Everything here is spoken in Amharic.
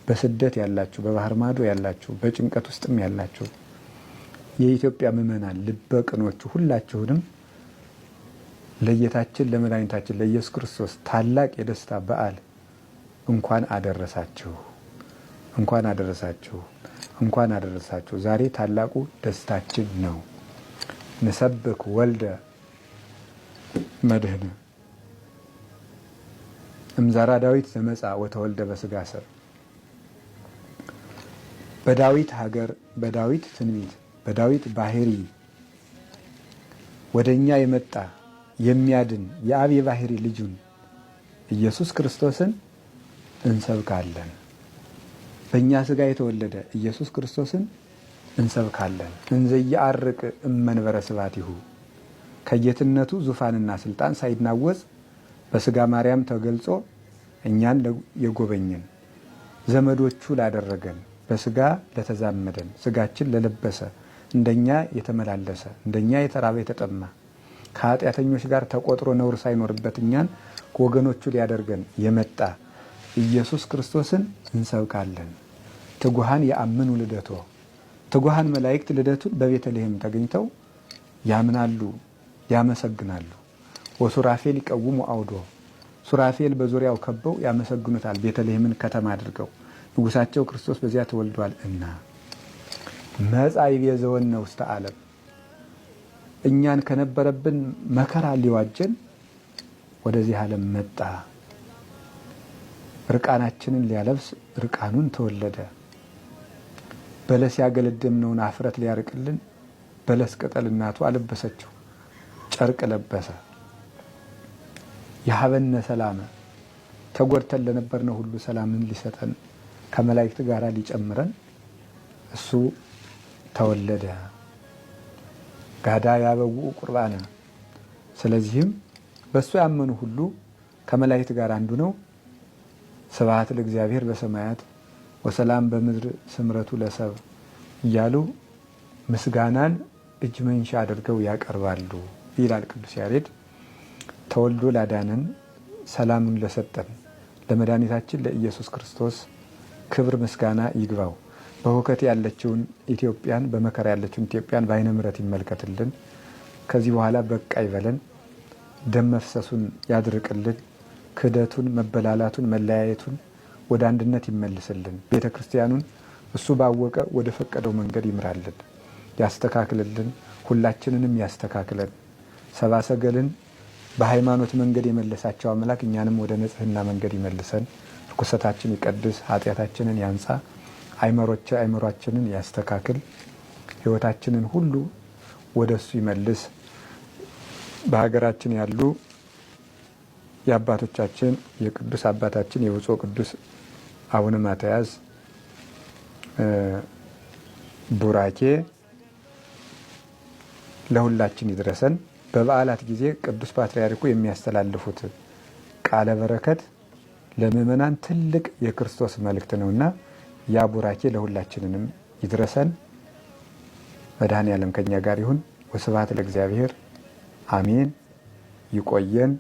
በስደት ያላችሁ፣ በባህር ማዶ ያላችሁ፣ በጭንቀት ውስጥም ያላችሁ የኢትዮጵያ ምዕመናን ልበ ቅኖቹ ሁላችሁንም ለጌታችን ለመድኃኒታችን ለኢየሱስ ክርስቶስ ታላቅ የደስታ በዓል እንኳን አደረሳችሁ፣ እንኳን አደረሳችሁ፣ እንኳን አደረሳችሁ። ዛሬ ታላቁ ደስታችን ነው። ንሰብክ ወልደ መድህነ እምዘራ ዳዊት ዘመጻ ወተወልደ በስጋ ሰብ። በዳዊት ሀገር፣ በዳዊት ትንቢት፣ በዳዊት ባህሪ ወደኛ የመጣ የሚያድን የአብ የባህሪ ልጁን ኢየሱስ ክርስቶስን እንሰብካለን። በእኛ ስጋ የተወለደ ኢየሱስ ክርስቶስን እንሰብካለን። እንዘ ይዐርቅ እመንበረ ስብሐቲሁ ከጌትነቱ ዙፋንና ስልጣን ሳይናወጽ በስጋ ማርያም ተገልጾ እኛን የጎበኘን ዘመዶቹ ላደረገን በስጋ ለተዛመደን ስጋችን ለለበሰ እንደኛ የተመላለሰ እንደኛ የተራበ የተጠማ ከኃጢአተኞች ጋር ተቆጥሮ ነውር ሳይኖርበት እኛን ወገኖቹ ሊያደርገን የመጣ ኢየሱስ ክርስቶስን እንሰብካለን። ትጉሃን የአምኑ ልደቶ ትጉሃን መላእክት ልደቱን በቤተልሔም ተገኝተው ያምናሉ፣ ያመሰግናሉ። ወሱራፌል ይቀውሙ አውዶ ሱራፌል በዙሪያው ከበው ያመሰግኑታል። ቤተልሔምን ከተማ አድርገው ንጉሳቸው ክርስቶስ በዚያ ተወልዷል እና መጻ ይቤዘወነ ውስተ ዓለም እኛን ከነበረብን መከራ ሊዋጀን ወደዚህ ዓለም መጣ። ርቃናችንን ሊያለብስ ርቃኑን ተወለደ። በለስ ያገለደምነውን አፍረት ሊያርቅልን በለስ ቅጠል እናቱ አለበሰችው፣ ጨርቅ ለበሰ። የሀበነ ሰላመ ተጎድተን ለነበርነው ሁሉ ሰላምን ሊሰጠን ከመላእክት ጋር ሊጨምረን እሱ ተወለደ። ጋዳ ያበውኡ ቁርባነ ስለዚህም በእሱ ያመኑ ሁሉ ከመላእክት ጋር አንዱ ነው። ስብሐት ለእግዚአብሔር በሰማያት ወሰላም በምድር ስምረቱ ለሰብ እያሉ ምስጋናን እጅ መንሻ አድርገው ያቀርባሉ ይላል ቅዱስ ያሬድ። ተወልዶ ላዳነን ሰላሙን ለሰጠን ለመድኃኒታችን ለኢየሱስ ክርስቶስ ክብር ምስጋና ይግባው። በሁከት ያለችውን ኢትዮጵያን፣ በመከራ ያለችውን ኢትዮጵያን በዓይነ ምሕረት ይመልከትልን። ከዚህ በኋላ በቃ ይበለን። ደም መፍሰሱን ያድርቅልን። ክህደቱን፣ መበላላቱን፣ መለያየቱን ወደ አንድነት ይመልስልን። ቤተ ክርስቲያኑን እሱ ባወቀ ወደ ፈቀደው መንገድ ይምራልን፣ ያስተካክልልን። ሁላችንንም ያስተካክለን። ሰብአ ሰገልን በሃይማኖት መንገድ የመለሳቸው አምላክ እኛንም ወደ ንጽህና መንገድ ይመልሰን። ርኩሰታችን ይቀድስ፣ ኃጢአታችንን ያንጻ፣ አይምሯችንን ያስተካክል፣ ሕይወታችንን ሁሉ ወደ እሱ ይመልስ። በሀገራችን ያሉ የአባቶቻችን የቅዱስ አባታችን የብፁዕ ቅዱስ አቡነ ማትያስ ቡራኬ ለሁላችን ይድረሰን። በበዓላት ጊዜ ቅዱስ ፓትርያርኩ የሚያስተላልፉት ቃለ በረከት ለምእመናን ትልቅ የክርስቶስ መልእክት ነውና ያ ቡራኬ ለሁላችንንም ይድረሰን። መድኃኔዓለም ከኛ ጋር ይሁን። ወስብሐት ለእግዚአብሔር አሜን። ይቆየን።